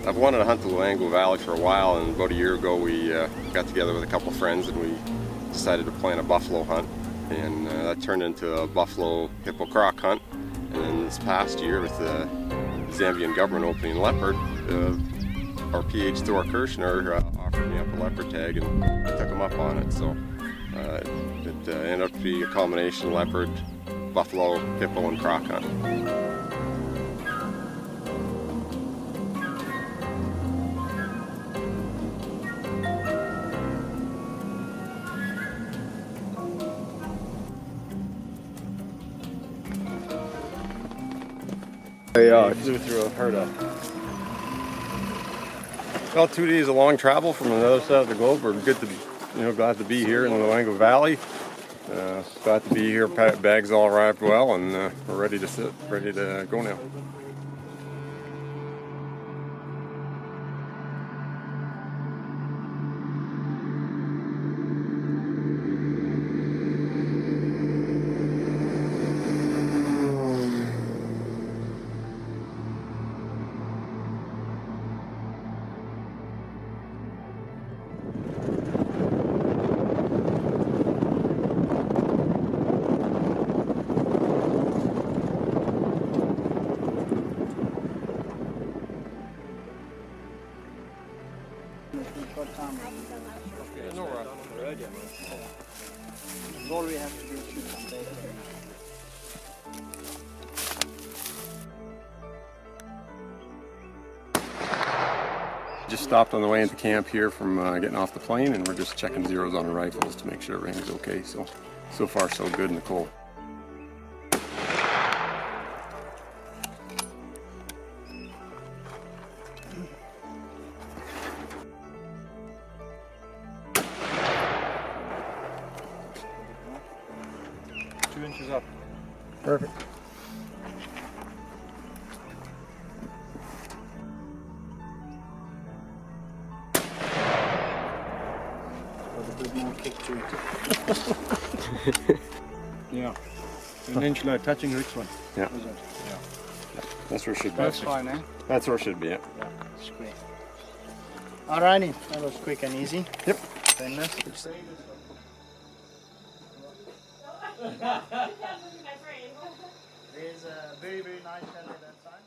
I've wanted to hunt the Luangwa Valley for a while, and about a year ago we got together with a couple of friends and we decided to plan a buffalo hunt, and that turned into a buffalo hippo croc hunt. And then this past year, with the Zambian government opening Leopard, our PH Thor Kirchner offered me up a leopard tag, and I took him up on it. So it ended up to be a combination leopard, buffalo, hippo, and croc hunt. I flew through a herd of. Well, 2 days of long travel from the other side of the globe. We're good to, glad to be here in the Luangwa Valley. Glad to be here. Bags all arrived well, and we're ready to sit, ready to go now. Yeah, no rush. All we have to do is shoot some bait. Just stopped on the way into camp here from getting off the plane, and we're just checking zeros on the rifles to make sure everything's okay. So far so good in the cold. Inches up. Perfect. With a bit more kick to it. Yeah. An inch like touching which one? Yeah. Is it? Yeah. That's where it should be. That's fine, eh? That's where it should be, yeah. Yeah, it's great. Alrighty, that was quick and easy. Yep. Painless. There's a very, very nice fellow that side.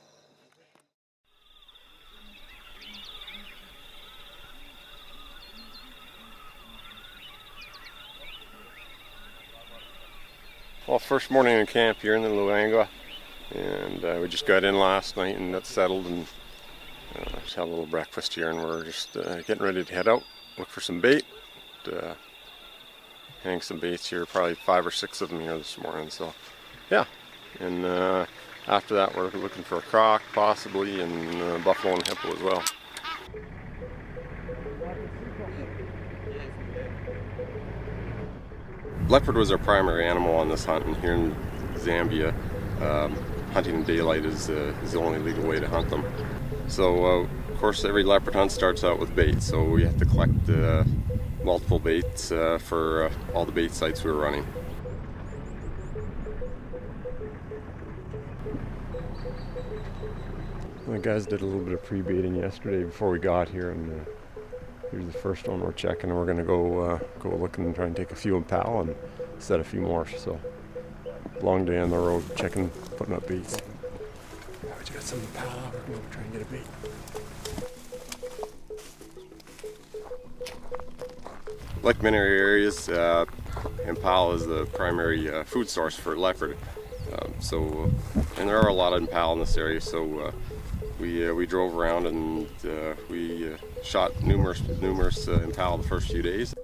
Well, first morning in camp here in the Luangwa, and we just got in last night and got settled, and just had a little breakfast here, and we're just getting ready to head out, look for some bait. Hang some baits here, probably 5 or 6 of them here this morning. So, yeah. And after that, we're looking for a croc, possibly, and buffalo and hippo as well. Leopard was our primary animal on this hunt, and here in Zambia, hunting in daylight is the only legal way to hunt them. So, of course, every leopard hunt starts out with bait, so we have to collect multiple baits for all the bait sites we were running. The guys did a little bit of pre-baiting yesterday before we got here, and here's the first one we're checking. We're going to go look and try and take a few impala and set a few more. So, long day on the road, checking, putting up baits. Yeah, we got some impala. We're going to try and get a bait. Like many areas, impala is the primary food source for leopard. And there are a lot of impala in this area, so we drove around and we shot numerous impala the first few days.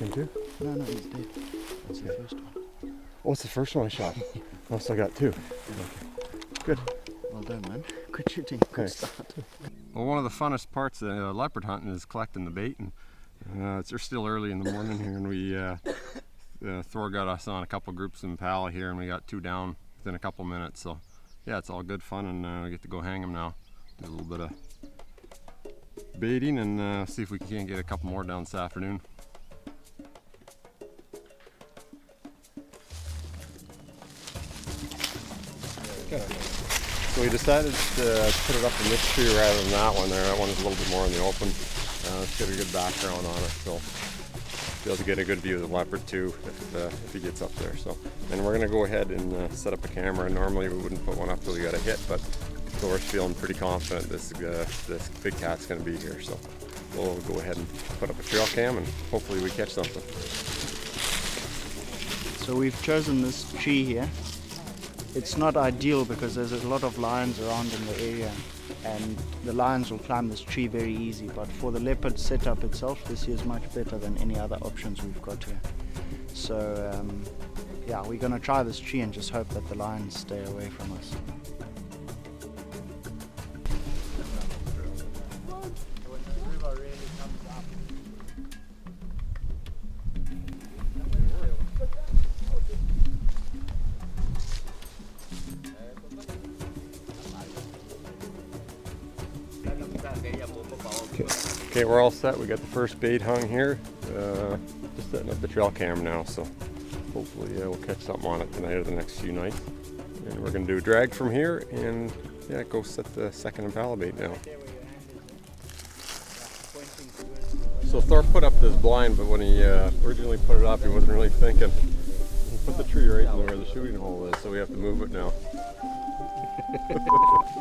him too? No, he's dead. That's the first one. Oh, it's the first one I shot. Oh, so I got 2. Okay. Good. Well done, man. Good shooting. Good start. Well, one of the funnest parts of leopard hunting is collecting the bait, and it's still early in the morning here, and we Thor got us on a couple groups in Pala here, and we got 2 down within a couple minutes. So yeah, it's all good fun, and we get to go hang them now. Do a little bit of baiting and see if we can get a couple more down this afternoon. Okay. So we decided to put it up in this tree rather than that one there. That one is a little bit more in the open. It's got a good background on it, so be able to get a good view of the leopard too if he gets up there. So, and we're going to go ahead and set up a camera. Normally we wouldn't put one up till we got a hit, but Thor's feeling pretty confident this big cat's going to be here. So we'll go ahead and put up a trail cam and hopefully we catch something. So we've chosen this tree here. It's not ideal because there's a lot of lions around in the area, and the lions will climb this tree very easy, but for the leopard setup itself, this here is much better than any other options we've got here. So yeah, we're going to try this tree and just hope that the lions stay away from us. Okay, we're all set. We got the first bait hung here. Just setting up the trail cam now, so hopefully we'll catch something on it tonight or the next few nights. And we're going to do a drag from here and yeah, go set the second impala bait now. So Thor put up this blind, but when he originally put it up, he wasn't really thinking. He put the tree right in where the shooting hole is, so we have to move it now.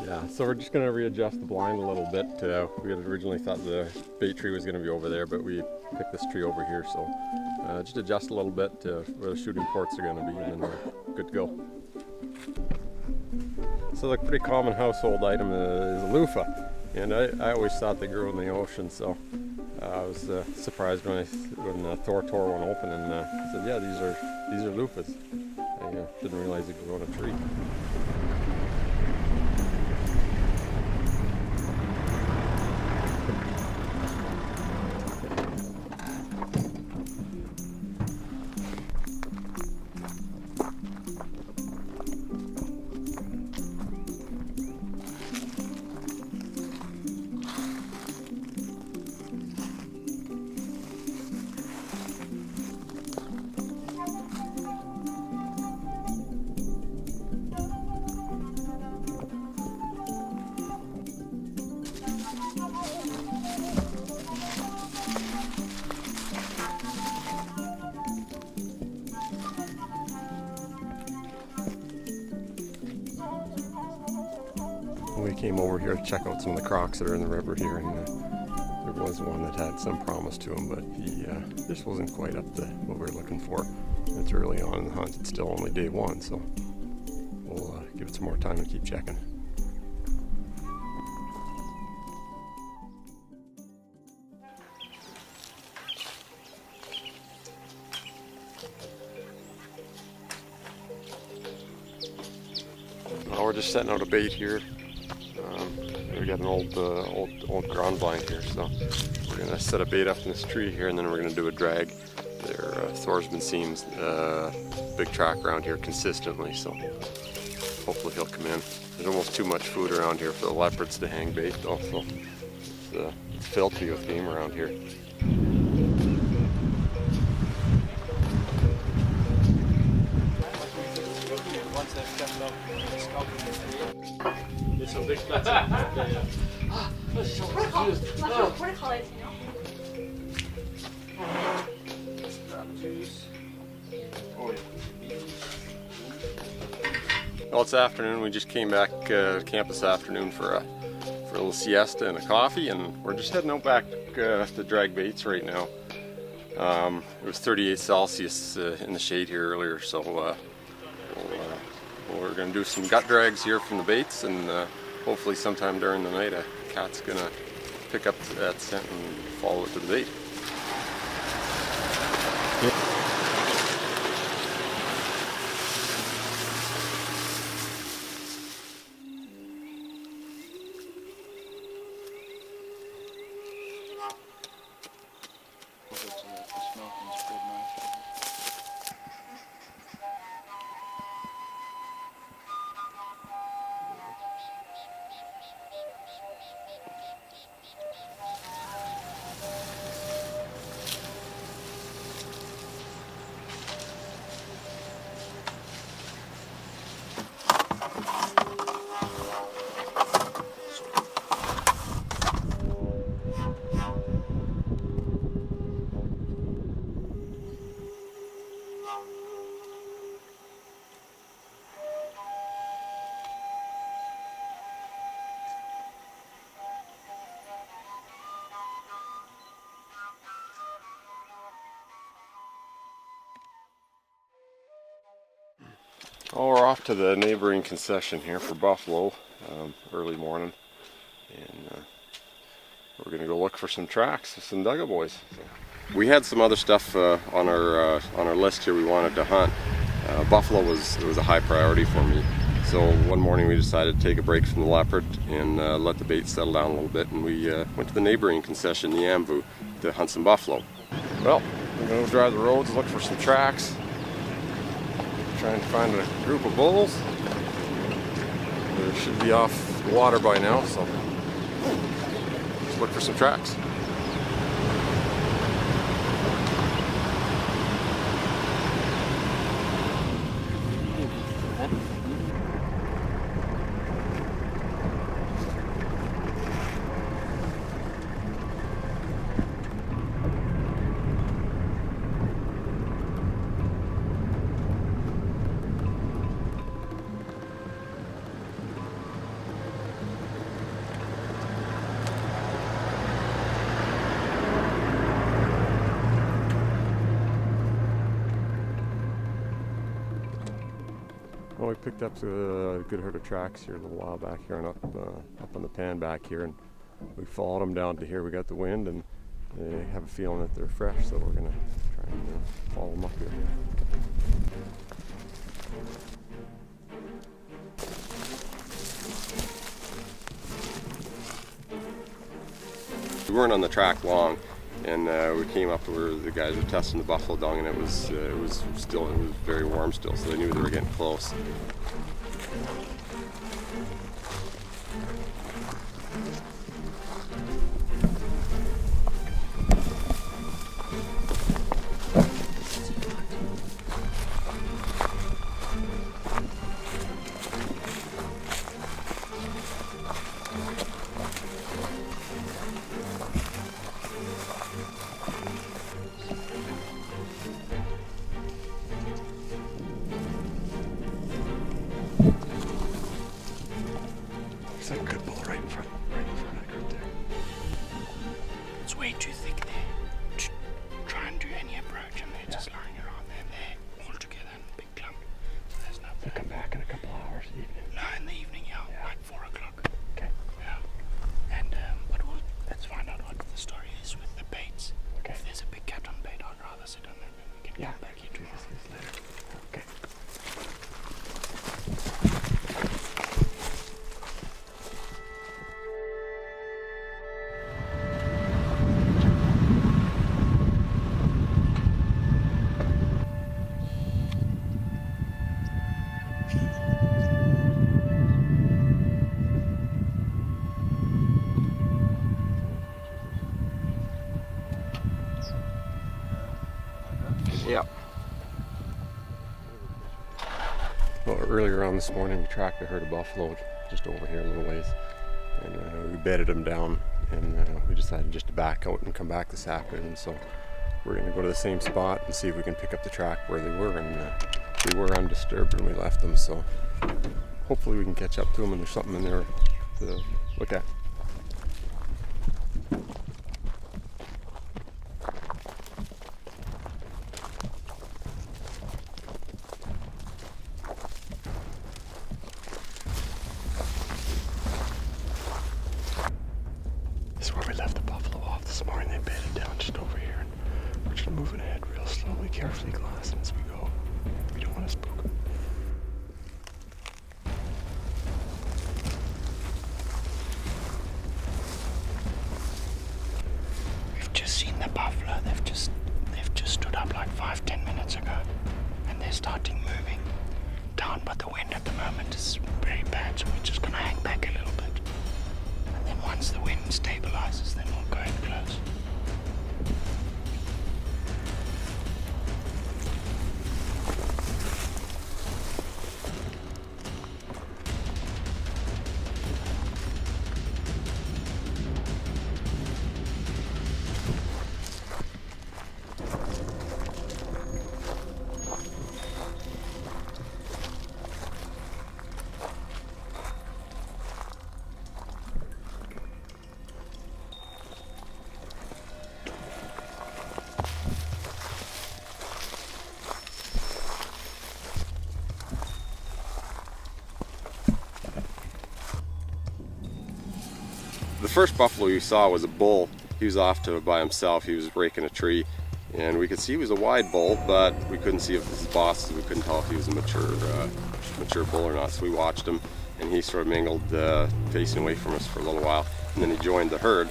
Yeah, so we're just going to readjust the blind a little bit. We had originally thought the bait tree was going to be over there, but we picked this tree over here, so just adjust a little bit to where the shooting ports are going to be, and then we're good to go. So the pretty common household item is a loofah, and I always thought they grew in the ocean, so I was surprised when Thor tore one open and I said, yeah, these are loofahs. I didn't realize they grew on a tree. We came over here to check out some of the crocs that are in the river here, and there was one that had some promise to him, but he just wasn't quite up to what we were looking for. It's early on in the hunt, it's still only day 1, so we'll give it some more time and keep checking. Well, we're just setting out a bait here. We got an old ground blind here, so we're gonna set a bait up in this tree here, and then we're gonna do a drag. Thor's been seeing big track around here consistently, so hopefully he'll come in. There's almost too much food around here for the leopards to hang bait though, so it's filthy with game around here. Well, it's afternoon. We just came back to camp this afternoon for a little siesta and a coffee, and we're just heading out back to drag baits right now. It was 38 Celsius in the shade here earlier, so we're going to do some gut drags here from the baits, and hopefully sometime during the night a cat's going to pick up that scent and follow it to the bait. Oh, we're off to the neighboring concession here for buffalo, early morning, and we're going to go look for some tracks, some Dugga boys. We had some other stuff on our list here we wanted to hunt. Buffalo was a high priority for me, so one morning we decided to take a break from the leopard and let the bait settle down a little bit, and we went to the neighboring concession, the Yambu, to hunt some buffalo. Well, we're going to drive the roads, look for some tracks. Trying to find a group of bulls. They should be off the water by now, so let's look for some tracks. Well, we picked up a good herd of tracks here a little while back here and up on the pan back here, and we followed them down to here. We got the wind, and they have a feeling that they're fresh, so we're gonna try and follow them up here. We weren't on the track long, and we came up to where the guys were testing the buffalo dung, and it was very warm still, so they knew they were getting close. It's a good bull right in front of that group there. It's way too thick there. Try and do any approach, and they're just lying around there. They're all together in a big clump. So there's no. They'll come back in a couple hours evening. No, in the evening, yeah, like 4 o'clock. Okay. Yeah. And let's find out what the story is with the baits. Okay. If there's a big cat on bait, I'd rather sit on it, and we can come back here tomorrow. Later. Okay. Yeah. Well, earlier on this morning, we tracked a herd of buffalo just over here a little ways, and we bedded them down, and we decided just to back out and come back this afternoon. So we're going to go to the same spot and see if we can pick up the track where they were, and we were undisturbed when we left them. So hopefully we can catch up to them, and there's something in there to look at. This is where we left the buffalo off this morning. They bedded down just over here, and we're just moving ahead real slowly. carefully glancing as we go. We don't want to spook them. We've just seen the buffalo. They've just stood up like 5-10 minutes ago, and they're starting moving down. But the wind at the moment is very bad, so we're just gonna hang back a little bit. And then once the wind stabilizes, then we'll go in close. The first buffalo you saw was a bull. He was off to by himself. He was raking a tree, and we could see he was a wide bull, but we couldn't see if his boss. We couldn't tell if he was a mature bull or not. So we watched him, and he sort of mingled, facing away from us for a little while, and then he joined the herd.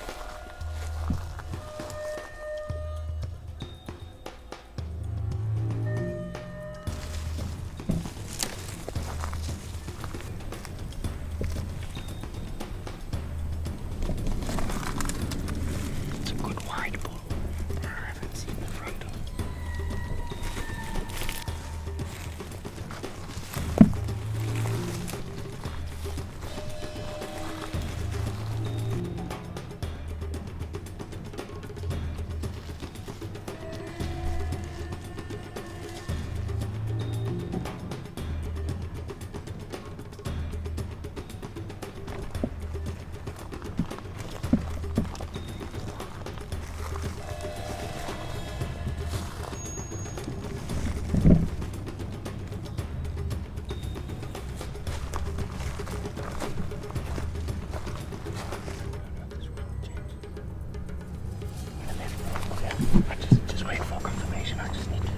Just wait for confirmation. I just need to.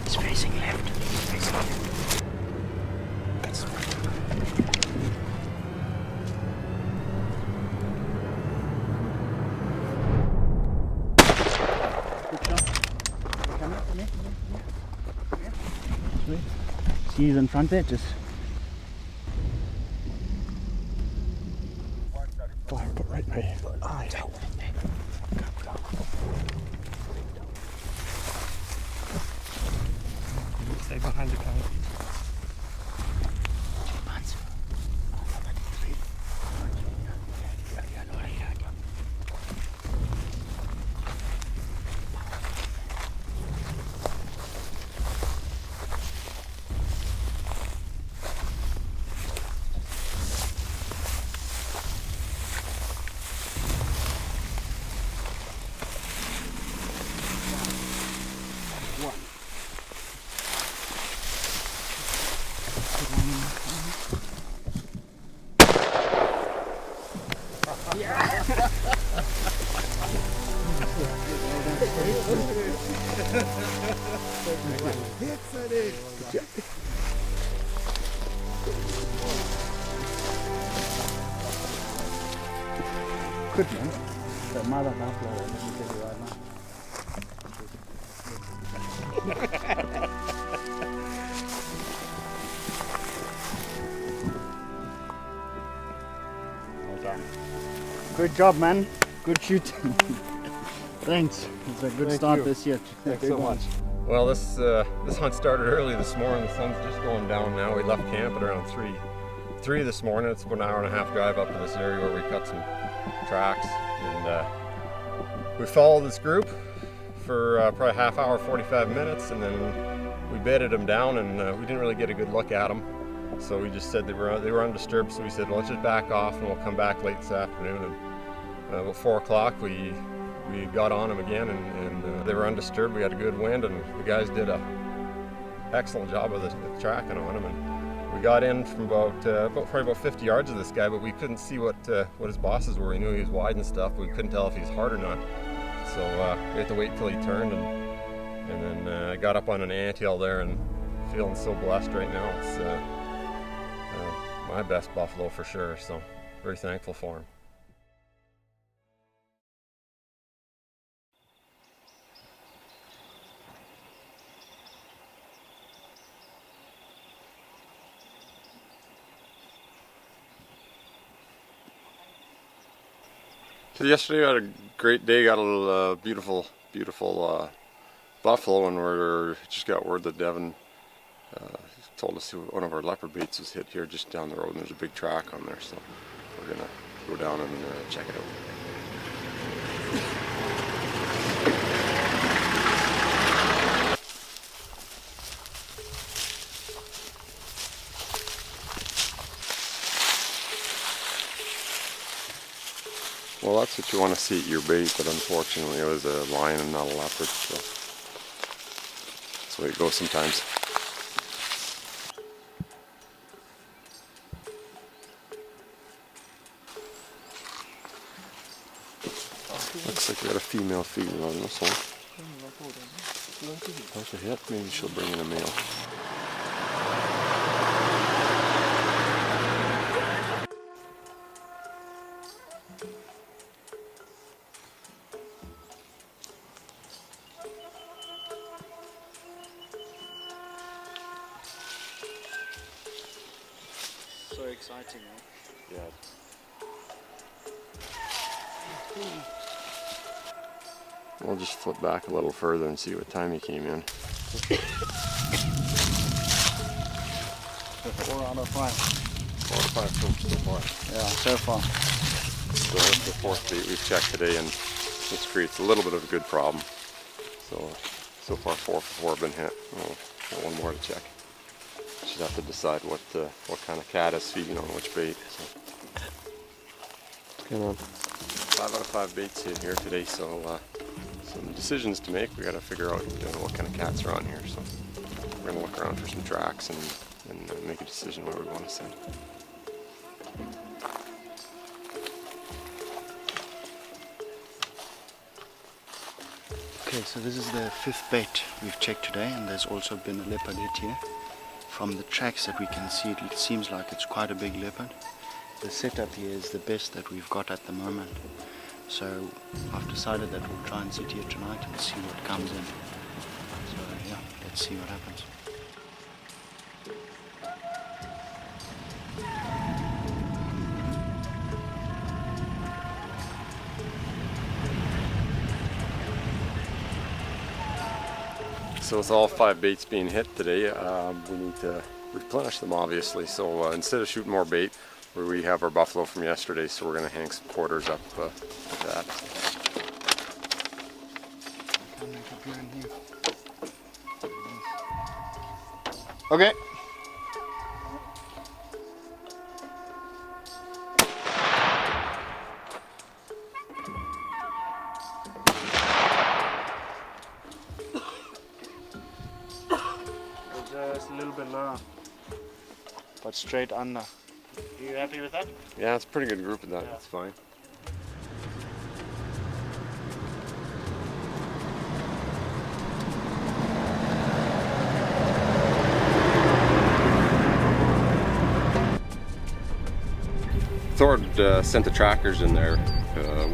It's facing left. It's facing left. That's good shot. Come up to me. Sweet. See, he's in front there. Just. Fire, but right in my eye. Stay behind the counter. Good man. The mother buffalo, let me tell you right now. Well done. Good job, man. Good shooting. Thanks. It's a good start this year. Thanks so much. Well, this hunt started early this morning. The sun's just going down now. We left camp at around 3 this morning. It's about an hour and a half drive up to this area where we cut some tracks, and we followed this group for probably a half hour, 45 minutes, and then we bedded them down, and we didn't really get a good look at them. So we just said they were undisturbed. So we said, well, let's just back off, and we'll come back late this afternoon. And about 4 o'clock, we got on them again, and they were undisturbed. We had a good wind, and the guys did a excellent job of the tracking on them. And we got in from probably about 50 yards of this guy, but we couldn't see what his bosses were. We knew he was wide and stuff, but we couldn't tell if he was hard or not. So we had to wait till he turned, and then I got up on an anthill there, and feeling so blessed right now. It's my best buffalo for sure, so very thankful for him. So yesterday we had a great day, got a beautiful buffalo, and we just got word that Devin told us one of our leopard baits was hit here just down the road, and there's a big track on there, so we're gonna go down and check it out. Well, that's what you want to see at your bait, but unfortunately it was a lion and not a leopard, so that's the way it goes sometimes. Looks like we got a female feeding on this one. That's a hit. Maybe she'll bring in a male. So exciting, eh? Yeah. We'll just flip back a little further and see what time he came in. 4 out of 5. 4 to 5 so far. Yeah, so far. So that's the 4th bait we've checked today, and this creates a little bit of a good problem. So far 4 for 4 have been hit. Oh, got one more to check. Should have to decide what kind of cat is feeding on which bait. So. Come on. 5 out of 5 baits hit here today, so some decisions to make. We got to figure out what kind of cats are on here. So we're gonna look around for some tracks and make a decision where we want to send. Okay, so this is the 5th bait we've checked today, and there's also been a leopard hit here. From the tracks that we can see, it seems like it's quite a big leopard. The setup here is the best that we've got at the moment. So I've decided that we'll try and sit here tonight and see what comes in. So yeah, let's see what happens. So with all 5 baits being hit today, we need to replenish them obviously. So instead of shooting more bait, we have our buffalo from yesterday, so we're going to hang some quarters up with that. Okay. Just a little bit lower, but straight under. Are you happy with that? Yeah, it's a pretty good group of that. Yeah. That's fine. Thor sent the trackers in there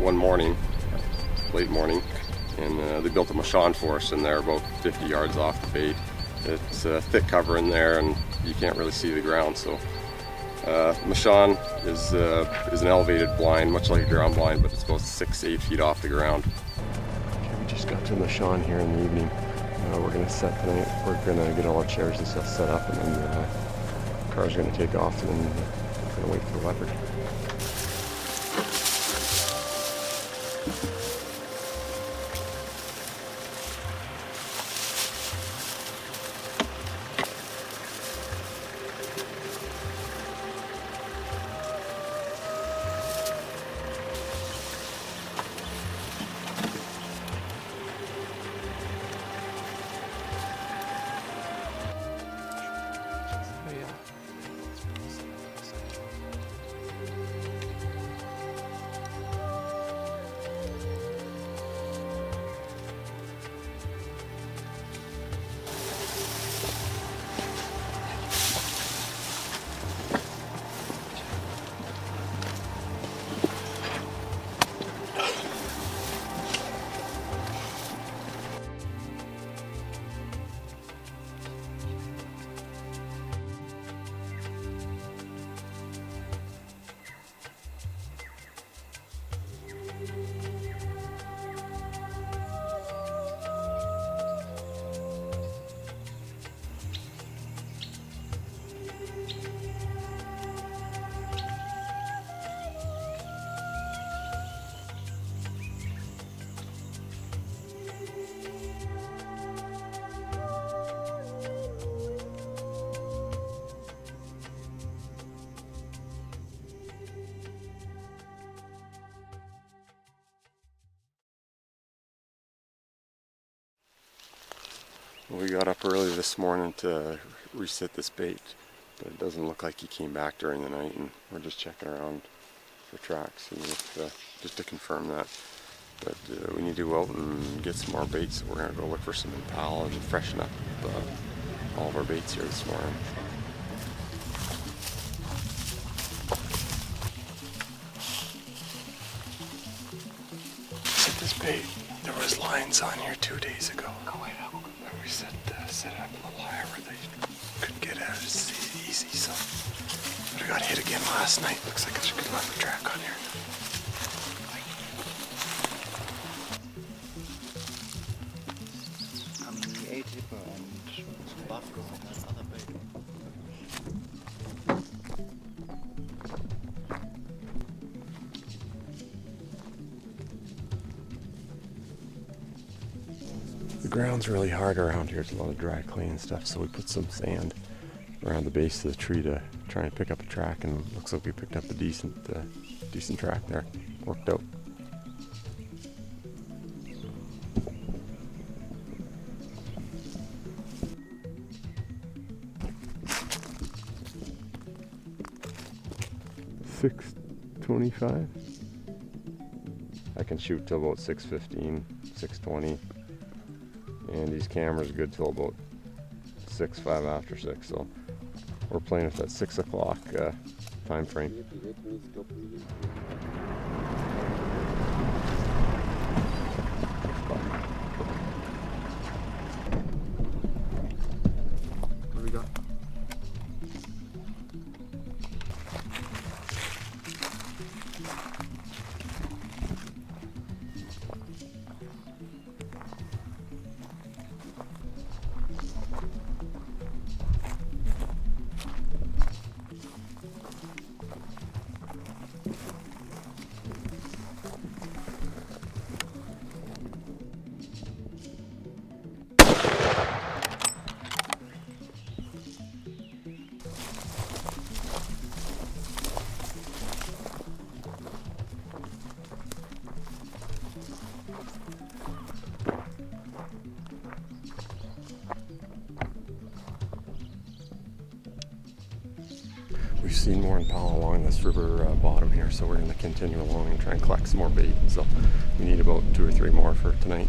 one morning, late morning, and they built a Mashon for us in there about 50 yards off the bait. It's thick cover in there, and you can't really see the ground. So Mashon is an elevated blind, much like a ground blind, but it's about 6 to 8 feet off the ground. Okay, we just got to Mashon here in the evening. We're going to set tonight. We're going to get all our chairs and stuff set up, and then the car's going to take off, and then we're going to wait for the leopard. We got up early this morning to reset this bait, but it doesn't look like he came back during the night, and we're just checking around for tracks and just to confirm that. But we need to go out and get some more baits, so we're going to go look for some impala and freshen up all of our baits here this morning. Set this bait. There was lines on here 2 days ago. And we set it up a little higher where they couldn't get at it as easy. So, but I got hit again last night. Looks like there's a good leopard track on here. We ate hippo and buffalo on that other bait. The ground's really hard around here. There's a lot of dry clay and stuff, so we put some sand around the base of the tree to try and pick up a track, and looks like we picked up a decent track there. Worked out. $6.25. I can shoot till about 6:15, 6:20. And these cameras good till about 5 after 6, so we're playing with that 6 o'clock time frame. What do we got? We've seen more impala along this river bottom here, so we're going to continue along and try and collect some more bait. So we need about 2 or 3 more for tonight.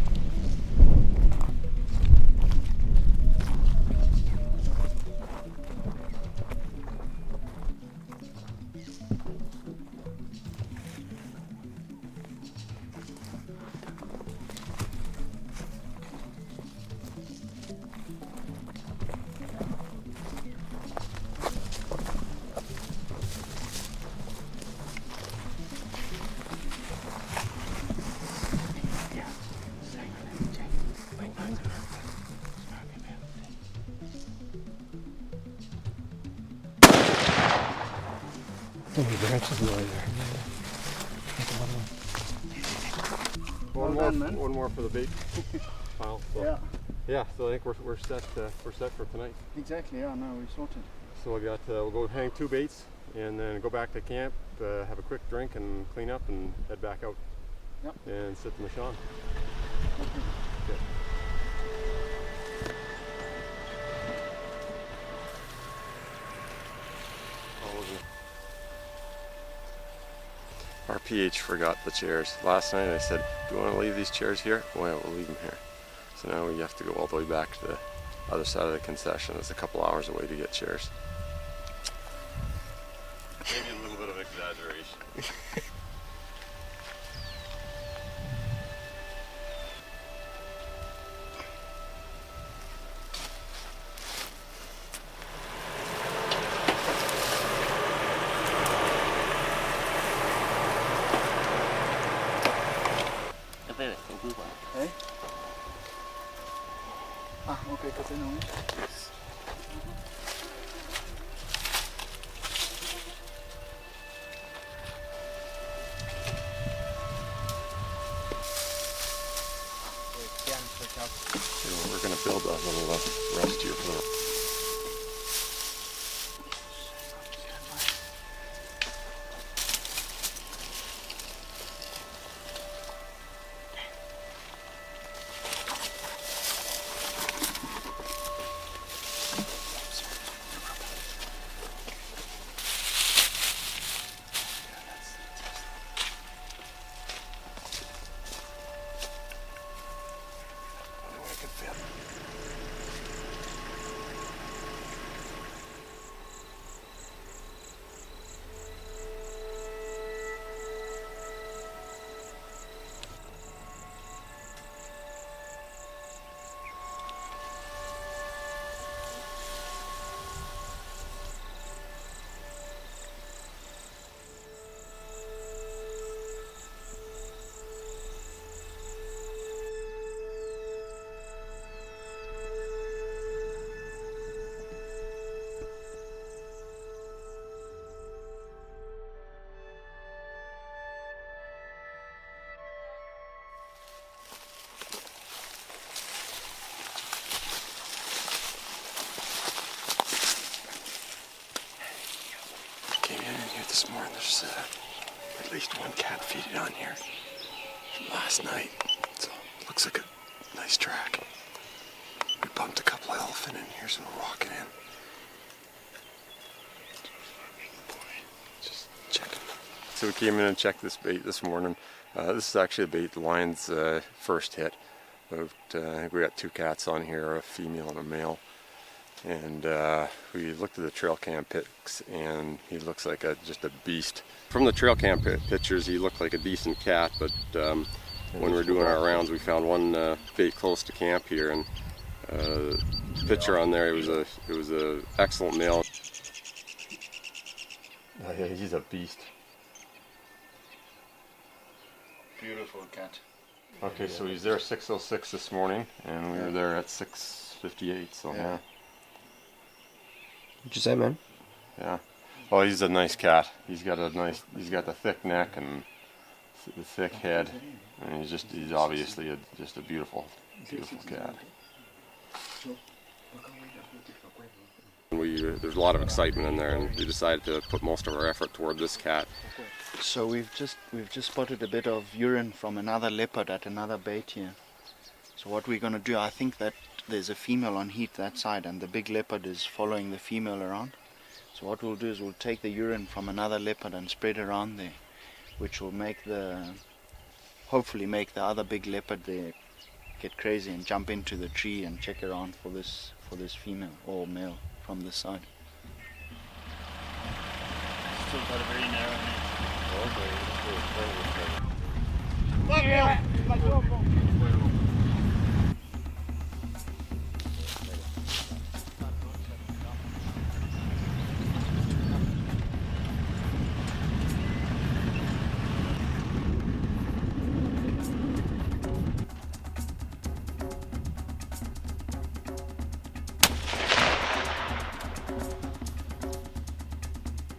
So many branches in the way there. Well done, man. One more for the bait pile. So. Yeah, Yeah, so I think we're set. We're set for tonight. exactly. Yeah, no, we sorted. So we'll go hang 2 baits and then go back to camp, have a quick drink and clean up and head back out. Yep. And sit in the Sean. Okay. Our PH forgot the chairs. Last night I said, do you want to leave these chairs here? Oh yeah, we'll leave them here. So now we have to go all the way back to the other side of the concession. It's a couple hours away to get chairs. Maybe a little bit of exaggeration. Hey? Ah, okay, kasi nung. So we're going to build a little rest here for the this morning. There's at least one cat feeding on here from last night. So it looks like a nice track. We bumped a couple of elephant in here, so we're walking in. Just checking. So we came in and checked this bait this morning. This is actually a bait the lions first hit. But, I think we got 2 cats on here, a female and a male. And we looked at the trail cam pics, and he looks like just a beast. From the trail cam pictures, he looked like a decent cat, but when we were doing our rounds, we found one bait close to camp here, and the picture on there, it was a excellent male. Yeah, he's a beast. Beautiful cat. Okay, so he's there at 6:06 this morning, and we were there at 6:58. So yeah. What'd you say, man? Yeah. Well, he's a nice cat. He's got the thick neck and the thick head, and he's obviously just a beautiful cat. There's a lot of excitement in there, and we decided to put most of our effort toward this cat. So we've just spotted a bit of urine from another leopard at another bait here. So what we're going to do, I think that there's a female on heat that side, and the big leopard is following the female around. So what we'll do is we'll take the urine from another leopard and spread around there, which will hopefully make the other big leopard there get crazy and jump into the tree and check around for this female or male from this side. Still got a very narrow neck.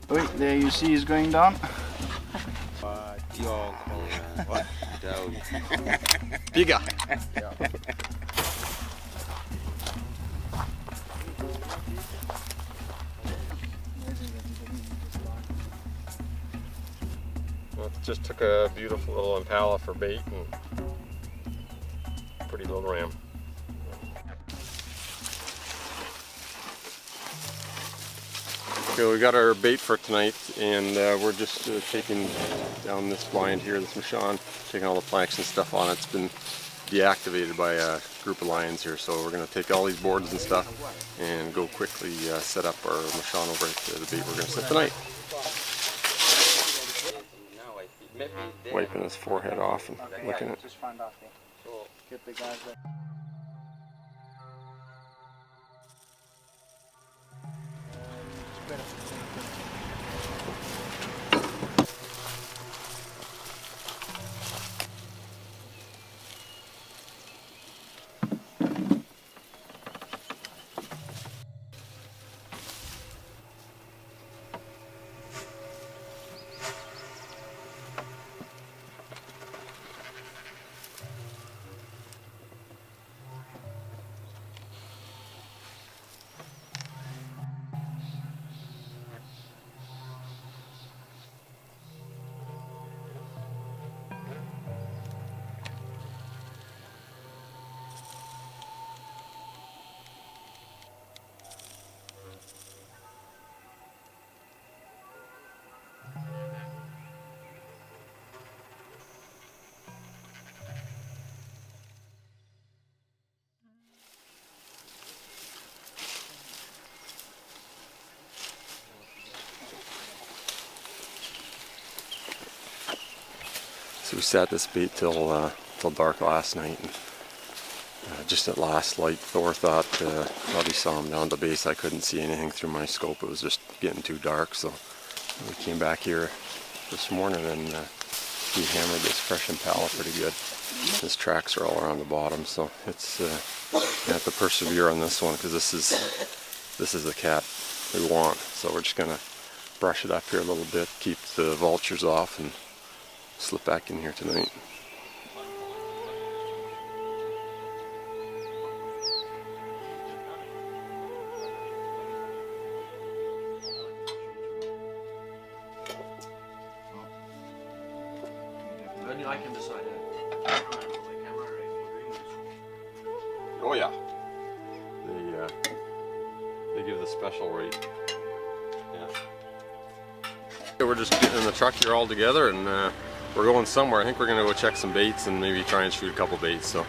Wait, there you see he's going down. Bigger. Well, just took a beautiful little impala for bait, and pretty little ram. Okay, we got our bait for tonight, and we're just taking down this blind here, this Machon, taking all the planks and stuff on it. It's been deactivated by a group of lions here, so we're going to take all these boards and stuff and go quickly set up our Machon over at the bait we're going to set tonight. Wiping his forehead off and looking at. Just find out there. Get the guys there. So we sat this bait till dark last night, and just at last light, Thor thought he saw him down at the base. I couldn't see anything through my scope. It was just getting too dark, so we came back here this morning, and he hammered this fresh impala pretty good. His tracks are all around the bottom, so it's you have to persevere on this one, because this is the cat we want. So we're just gonna brush it up here a little bit, keep the vultures off, and slip back in here tonight. I can decide it. Oh yeah. They give the special rate. Yeah. We're just getting in the truck here all together, and we're going somewhere. I think we're gonna go check some baits and maybe try and shoot a couple baits. So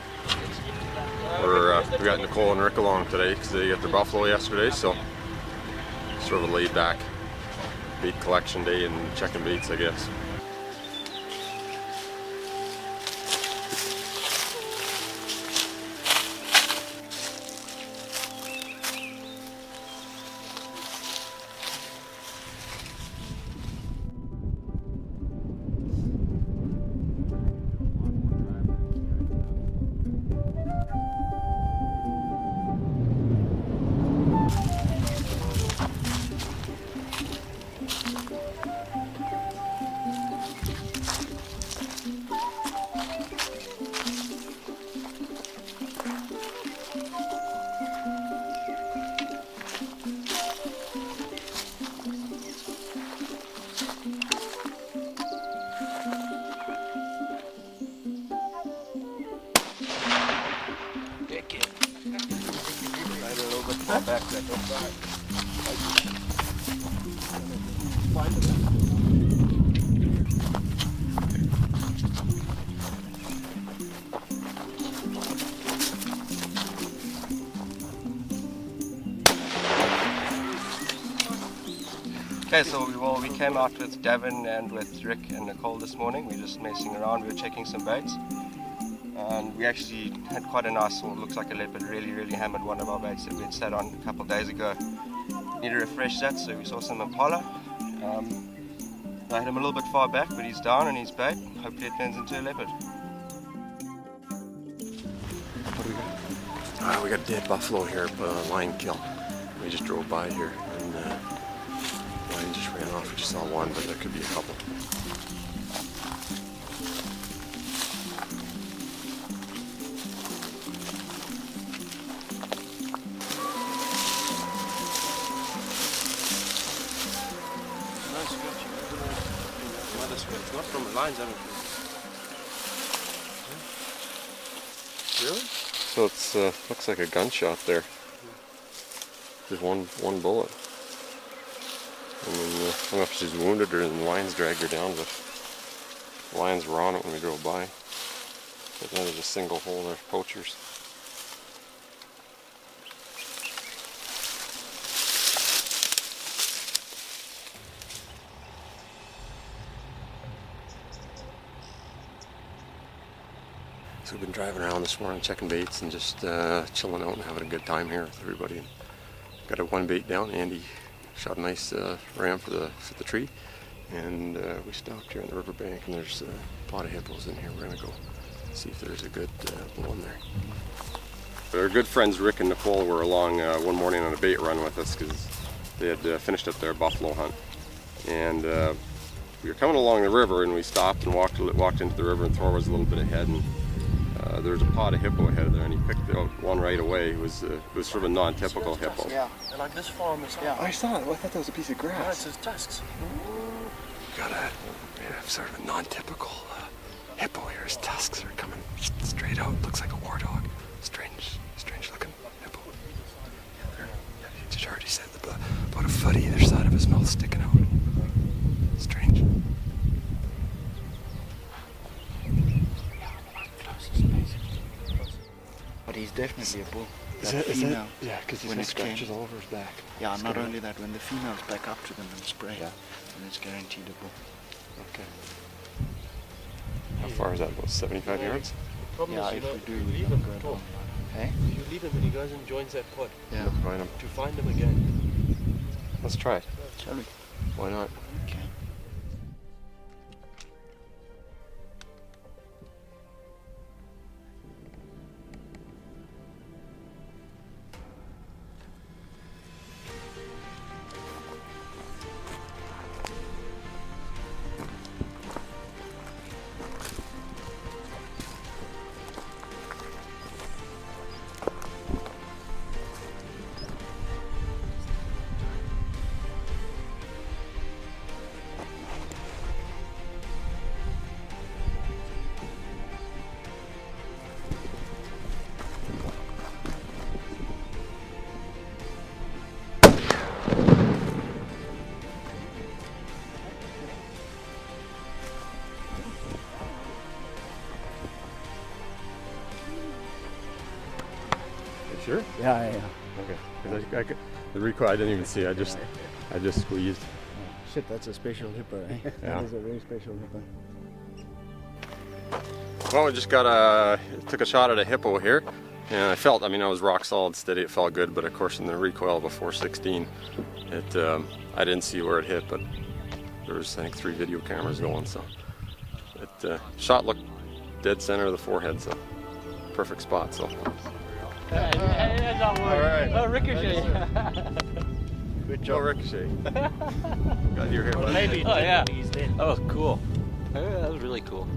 we got Nicole and Rick along today because they got their buffalo yesterday. So sort of a laid back bait collection day and checking baits, I guess. Okay, so we came out with Gavin and with Rick and Nicole this morning. We were just messing around, we were checking some baits. And we actually had quite a nice one, looks like a leopard, really hammered one of our baits that we had sat on a couple of days ago. Need to refresh that, so we saw some impala. I hit him a little bit far back, but he's down and he's bait. Hopefully it turns into a leopard. What do we got? We got a dead buffalo here, lion kill. We just drove by here, and lion just ran off. We just saw one, but there could be a couple. Not from the lines, I mean. Really? So it's looks like a gunshot there. Just one bullet. I mean, I don't know if she's wounded or the lions dragged her down, but the lions were on it when we drove by. But then there's a single hole there, poachers. So we've been driving around this morning, checking baits and just chilling out and having a good time here with everybody. Got a one bait down. Andy shot a nice ram for the tree, and we stopped here on the riverbank, and there's a pot of hippos in here. We're gonna go see if there's a good bull in there. Our good friends Rick and Nicole were along one morning on a bait run with us because they had finished up their buffalo hunt, and we were coming along the river, and we stopped and walked into the river, and Thor was a little bit ahead, and there was a pod of hippo ahead of there, and he picked out one right away. It was sort of a non-typical hippo. Yeah, and like this farm is. Yeah, I saw it. I thought that was a piece of grass. No, it's his tusks. Got sort of a non-typical hippo here. His tusks are coming straight out. Looks like a war dog. Strange looking hippo. Yeah, already said about a foot either side of his mouth sticking out. Strange. But he's definitely a bull. Is that, yeah, because he's got scratches all over his back. Yeah, not only that, when the females back up to them and spray, then it's guaranteed a bull. Okay. How far is that? About 75 yards? Yeah, if we do, we don't go at all. Hey? You leave him and he goes and joins that pod. Yeah. Find him. To find him again. Let's try it. Shall we? Why not? Okay. Yeah. Okay. 'Cause the recoil I didn't even see. I just squeezed. Shit, that's a special hippo, eh? Yeah. That is a very special hippo. Well, we just took a shot at a hippo here, and I was rock solid steady. It felt good, but of course in the recoil before 16, I didn't see where it hit, but there was I think 3 video cameras going, so it shot looked dead center of the forehead, so perfect spot. So. All right. Oh, ricochet. Good job, Ricochet. Glad you're here. Well, maybe Oh, yeah. he's dead. That was cool. That was really cool.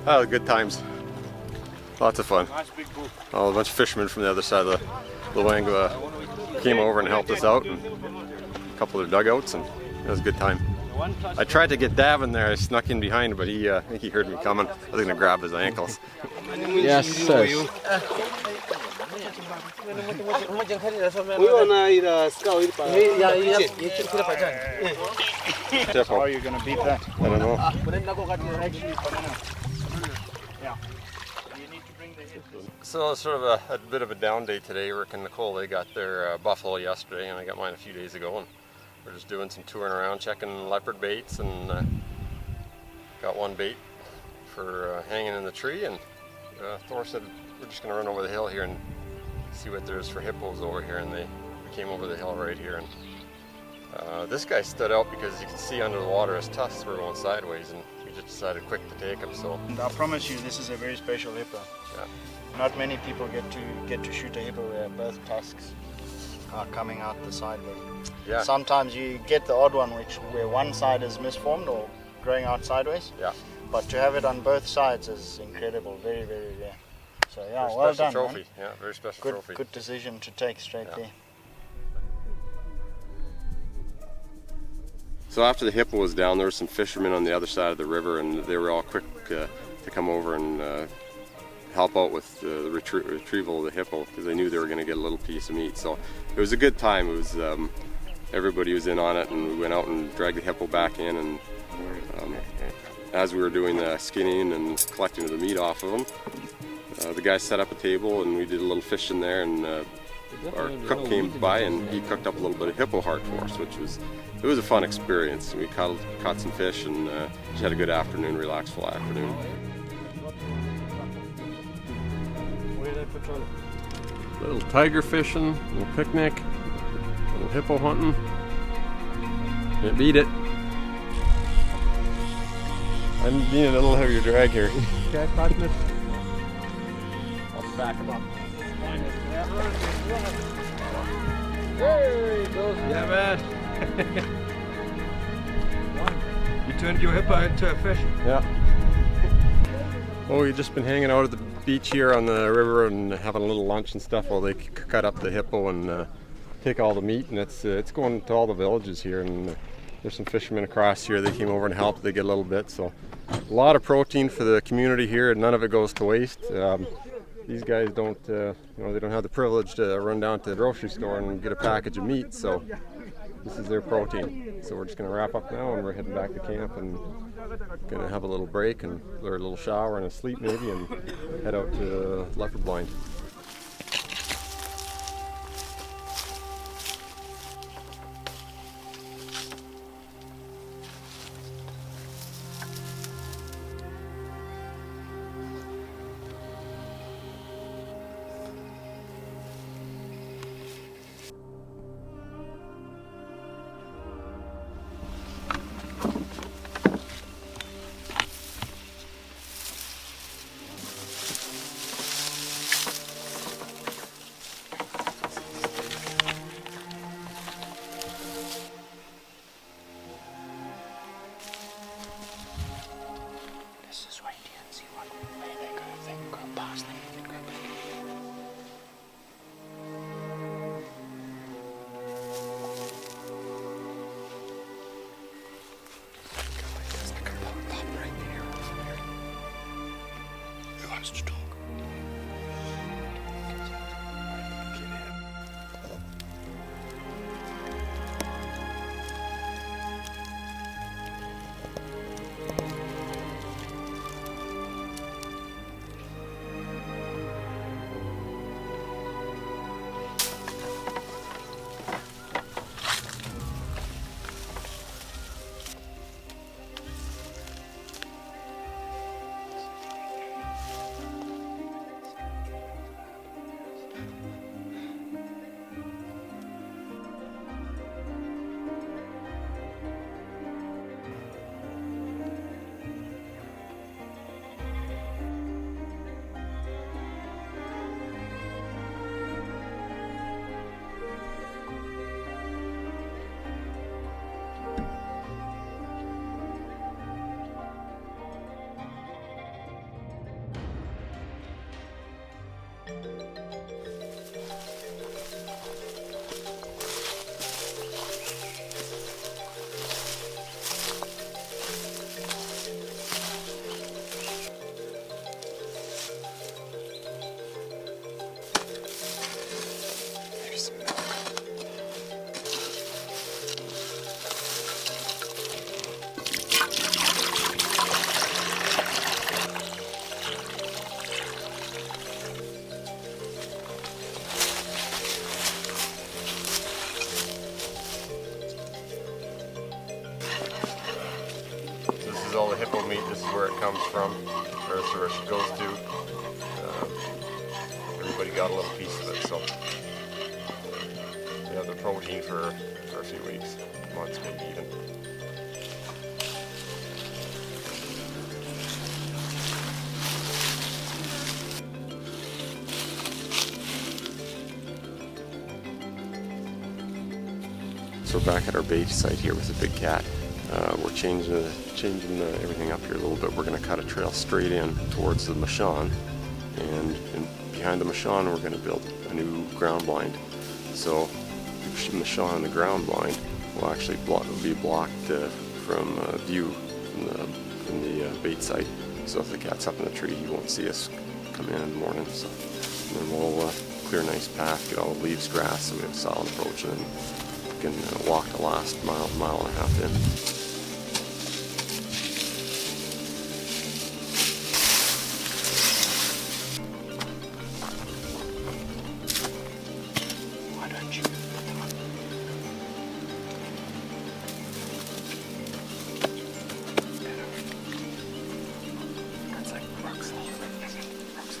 Oh, good times. Lots of fun. Oh, a bunch of fishermen from the other side of the Luangwa came over and helped us out, and a couple of their dugouts, and it was a good time. I tried to get Davin there. I snuck in behind, but I think he heard me coming. I was gonna grab his ankles. Yes, sir. How are you going to beat that? I don't know. Yeah. You need to bring the hippo. So it's sort of a bit of a down day today. Rick and Nicole, they got their buffalo yesterday, and I got mine a few days ago. And we're just doing some touring around, checking leopard baits, and got one bait for hanging in the tree. And Thor said we're just going to run over the hill here and see what there's for hippos over here. And we came over the hill right here. And this guy stood out because you can see under the water his tusks were going sideways, and we just decided quick to take him. So. And I promise you, this is a very special hippo. Yeah. Not many people get to shoot a hippo where both tusks are coming out the side way. Yeah. Sometimes you get the odd one where one side is misformed or growing out sideways. Yeah. But to have it on both sides is incredible, very, very rare. So yeah, Very well special done, trophy. man. Yeah, very special Good, trophy. good decision to take straight Yeah. there. So after the hippo was down, there were some fishermen on the other side of the river, and they were all quick to come over and help out with the retrieval of the hippo, because they knew they were going to get a little piece of meat. So it was a good time. It was everybody was in on it, and we went out and dragged the hippo back in, and as we were doing the skinning and collecting the meat off of them, the guy set up a table and we did a little fishing there, and our cook came by and he cooked up a little bit of hippo heart for us, which was a fun experience. We caught some fish and just had a good afternoon, relaxful afternoon. Little tiger fishing, little picnic, little hippo hunting. Can't beat it. I'm being a little heavier drag here. Okay, tighten it. I'll back him up. There he goes. Yeah, man. You turned your hippo into a fish. Yeah. Well, we've just been hanging out at the beach here on the river and having a little lunch and stuff while they cut up the hippo and take all the meat, and it's going to all the villages here, and there's some fishermen across here. They came over and helped. They get a little bit, so a lot of protein for the community here, and none of it goes to waste. These guys don't, they don't have the privilege to run down to the grocery store and get a package of meat, so this is their protein. So we're just going to wrap up now, and we're heading back to camp and going to have a little break and a little shower and a sleep maybe, and head out to Leopard Blind. is all the hippo meat. This is where it comes from, or this is where it goes to. Everybody got a little piece of it, so you have the protein for a few weeks, months maybe even. So we're back at our bait site here with the big cat. We're changing everything up here a little bit. We're going to cut a trail straight in towards the Mashan, and behind the Mashan we're going to build a new ground blind. So the Mashan and the ground blind will actually be blocked from view from the bait site. So if the cat's up in the tree, he won't see us come in the morning. So and then we'll clear a nice path, get all the leaves, grass, so we have a solid approach, and then can walk the last mile and a half in. Why don't you? That's like rocks all over it, isn't it? Rocks.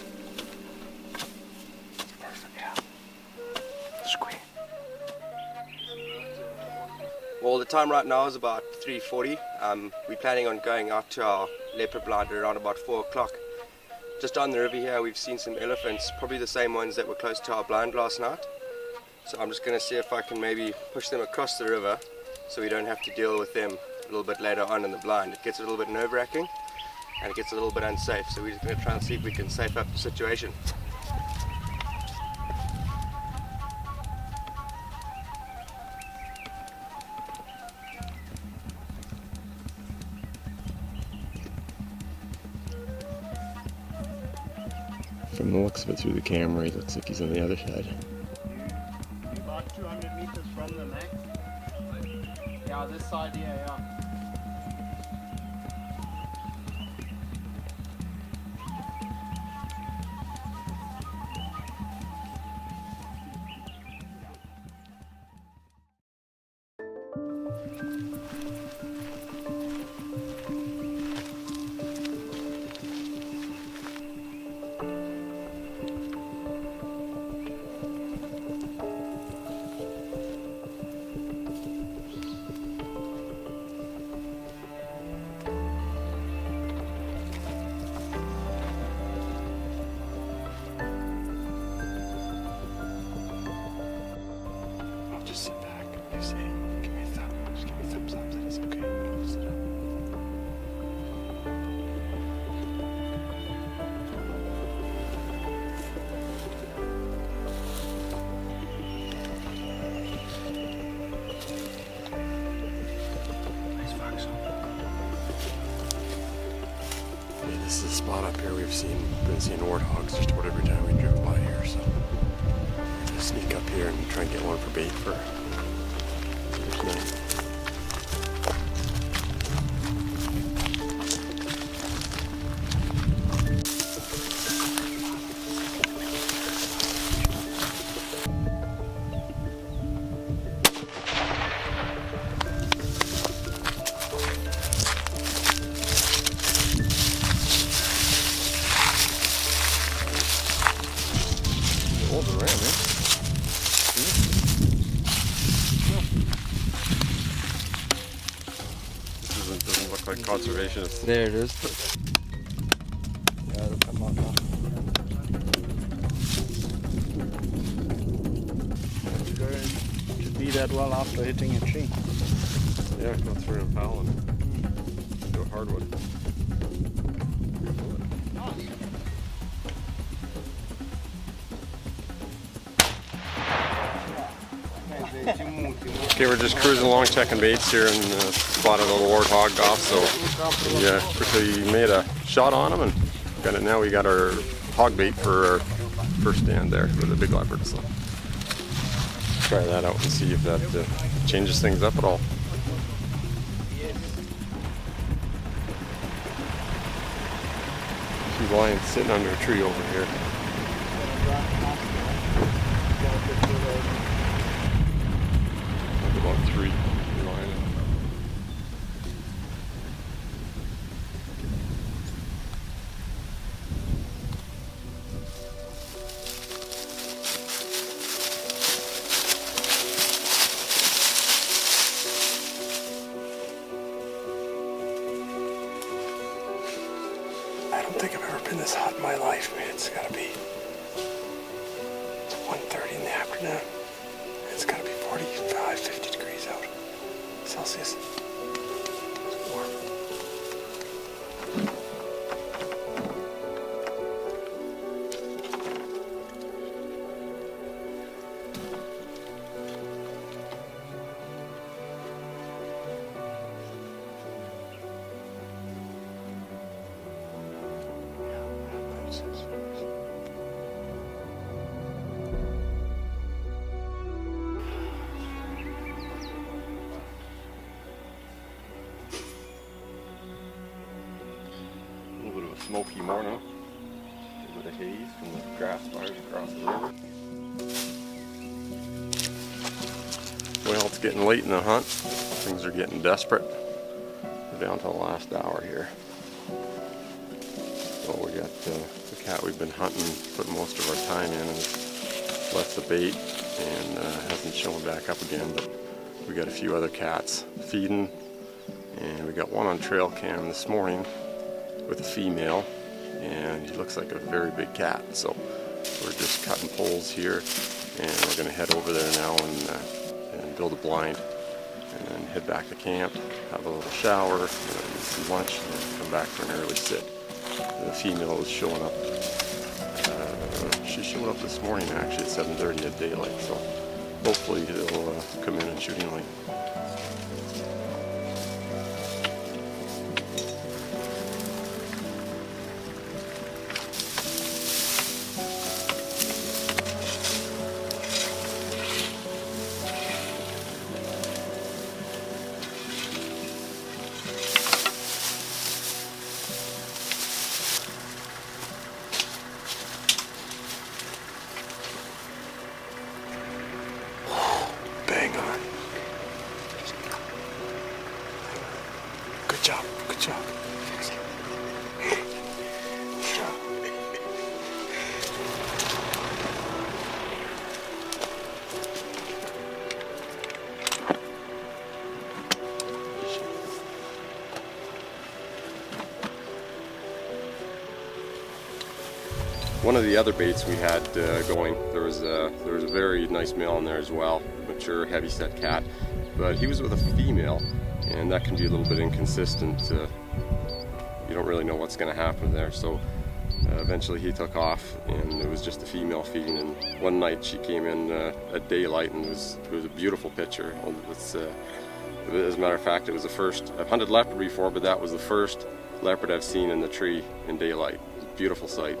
Perfect, yeah. Square. Well, the time right now is about 3:40. We're planning on going out to our leopard blind around about 4 o'clock. Just down the river here, we've seen some elephants, probably the same ones that were close to our blind last night. So I'm just going to see if I can maybe push them across the river so we don't have to deal with them a little bit later on in the blind. It gets a little bit nerve-wracking and it gets a little bit unsafe, so we're just going to try and see if we can safe up the situation. From the looks of it through the camera, he looks like he's on the other side. About 200 meters from the neck. Yeah, this side here, yeah. Just sit back. You say, give me a thumb. Just give me a thumbs up that it's okay. I'll sit up. Nice fox. Yeah, this is a spot up here we've been seeing warthogs just about every time we drove by here. So just sneak up here and try and get one for bait for tonight. Hold it around, man. Doesn't look like conservationists. There it is. Yeah, it'll come out now. Should be that well after hitting a tree. Yeah, go through and foul and do a hardwood. Okay, we're just cruising along checking baits here and spotted a little warthog off, so we quickly made a shot on him and got it. Now we got our hog bait for our first stand there with the big leopard, so try that out and see if that changes things up at all. Two lions sitting under a tree over here. About three lions. don't think I've ever been this hot in my life, man. It's gotta be 1:30 in the afternoon. It's gotta be 45, 50 degrees out Celsius. It's warm. A little bit of a smoky morning. A little bit of haze from the grass fires across the river. Well, it's getting late in the hunt. Things are getting desperate. We're down to the last hour here. So we got the cat we've been hunting, put most of our time in, and left the bait and hasn't shown back up again. But we got a few other cats feeding, and we got one on trail cam this morning with a female, and he looks like a very big cat. So we're just cutting poles here, and we're going to head over there now and build a blind, and then head back to camp, have a little shower, eat some lunch, and then come back for an early sit. The female is showing up. She showed up this morning actually at 7:30 at daylight, so hopefully they'll come in and shooting light. Bang on. Good job, good job. Good job. One of the other baits we had going, there was a very nice male in there as well, mature, heavy-set cat, but he was with a female, and that can be a little bit inconsistent. You don't really know what's going to happen there. So eventually he took off, and it was just a female feeding. And one night she came in at daylight, and it was a beautiful picture. As a matter of fact, it was the first. I've hunted leopard before, but that was the first leopard I've seen in the tree in daylight. Beautiful sight.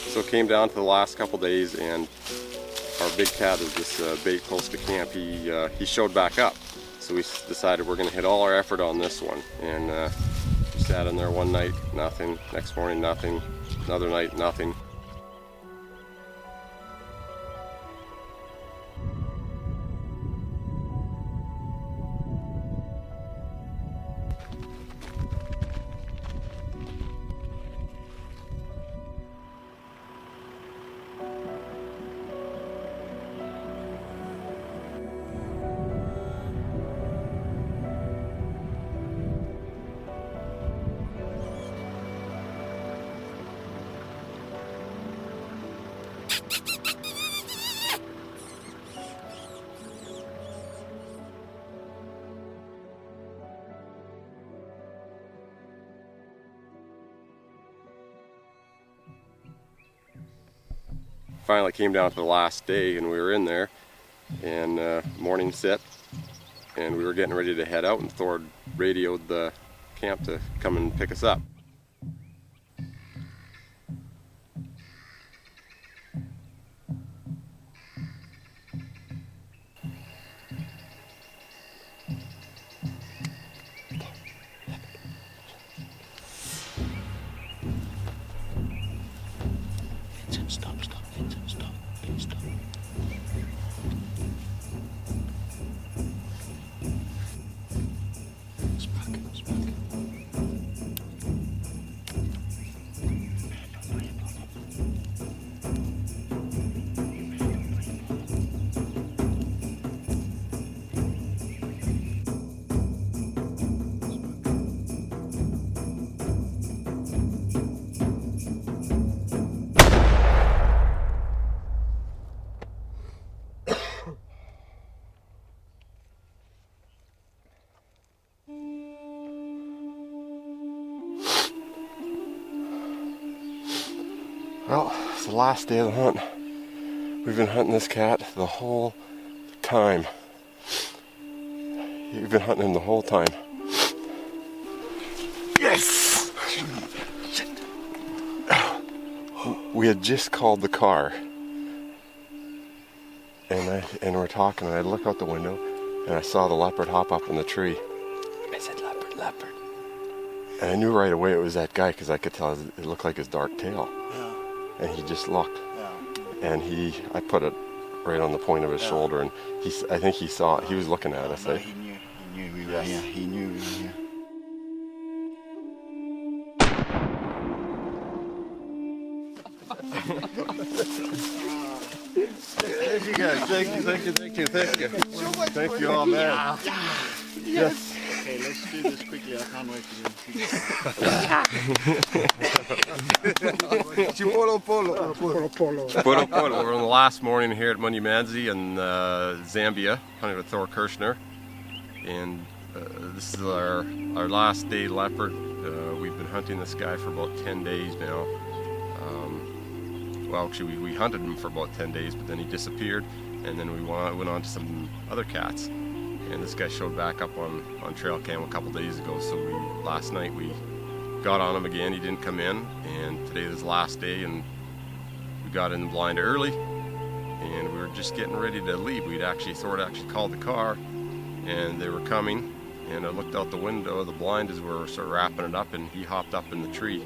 So it came down to the last couple days, and our big cat is this bait close to camp. He showed back up, so we decided we're going to hit all our effort on this one. And we sat in there one night, nothing. Next morning, nothing. Another night, nothing. Finally came down to the last day, and we were in there, and morning sit, and we were getting ready to head out, and Thor radioed the camp to come and pick us up. Well, it's the last day of the hunt. We've been hunting this cat the whole time. We've been hunting him the whole time. Yes! We had just called the car. And we're talking, and I look out the window, and I saw the leopard hop up in the tree. I said, leopard, leopard. And I knew right away it was that guy, because I could tell it looked like his dark tail. Yeah. And he just looked. Yeah. And I put it right on the point of his shoulder, and I think he saw it. He was looking at us. No, he knew we were here. He knew we were here. Thank you guys. Thank you. Thank you all, man. Yes. Okay, let's do this quickly. I can't wait to do it. We're on the last morning here at Munyamanzi in Zambia, hunting with Thor Kirchner. And this is our last day leopard. We've been hunting this guy for about 10 days now. Well, actually, we hunted him for about 10 days, but then he disappeared, and then we went on to some other cats. And this guy showed back up on trail cam a couple days ago, so last night we got on him again. He didn't come in, and today is his last day, and we got in the blind early, and we were just getting ready to leave. Thor had actually called the car, and they were coming, and I looked out the window of the blind as we were sort of wrapping it up, and he hopped up in the tree.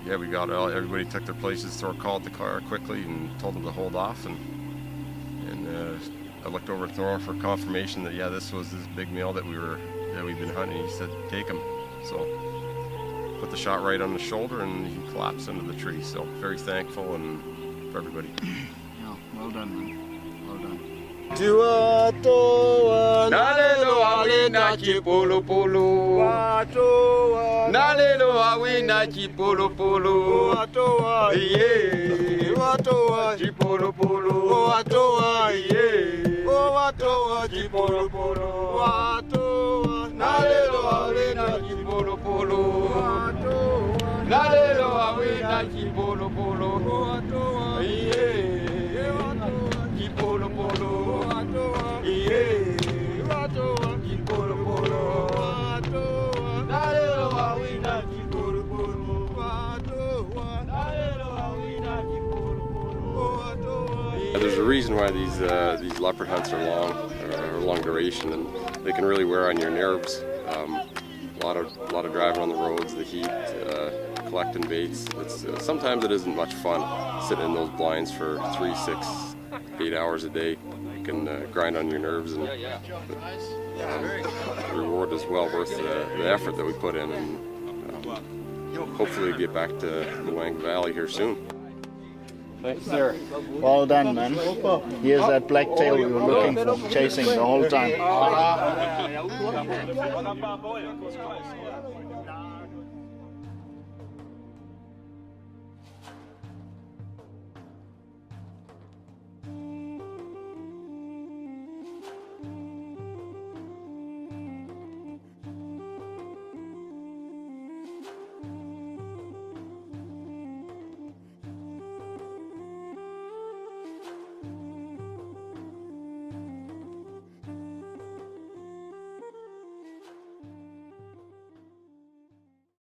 Yeah, we got everybody took their places. Thor called the car quickly and told them to hold off, and I looked over at Thor for confirmation that this was this big male that we've been hunting. He said take him, so put the shot right on the shoulder, and he collapsed into the tree. So very thankful and for everybody. Yeah, well done, man. Well done. Nalelo awina chipolo polo. Nalelo awina chipolo polo. Yeah. Chipolo polo. Yeah. Chipolo polo. Nalelo awina chipolo polo. Nalelo awina chipolo polo. Yeah. Chipolo polo. There's a reason why these leopard hunts are long duration, and they can really wear on your nerves. A lot of driving on the roads, the heat, collecting baits. Sometimes it isn't much fun sitting in those blinds for 3, 6, 8 hours a day. It can grind on your nerves, and the reward is well worth the effort that we put in, and hopefully get back to Luangwa Valley here soon. Thanks, sir. Well done, man. Here's that black tail we were looking for, chasing the whole time.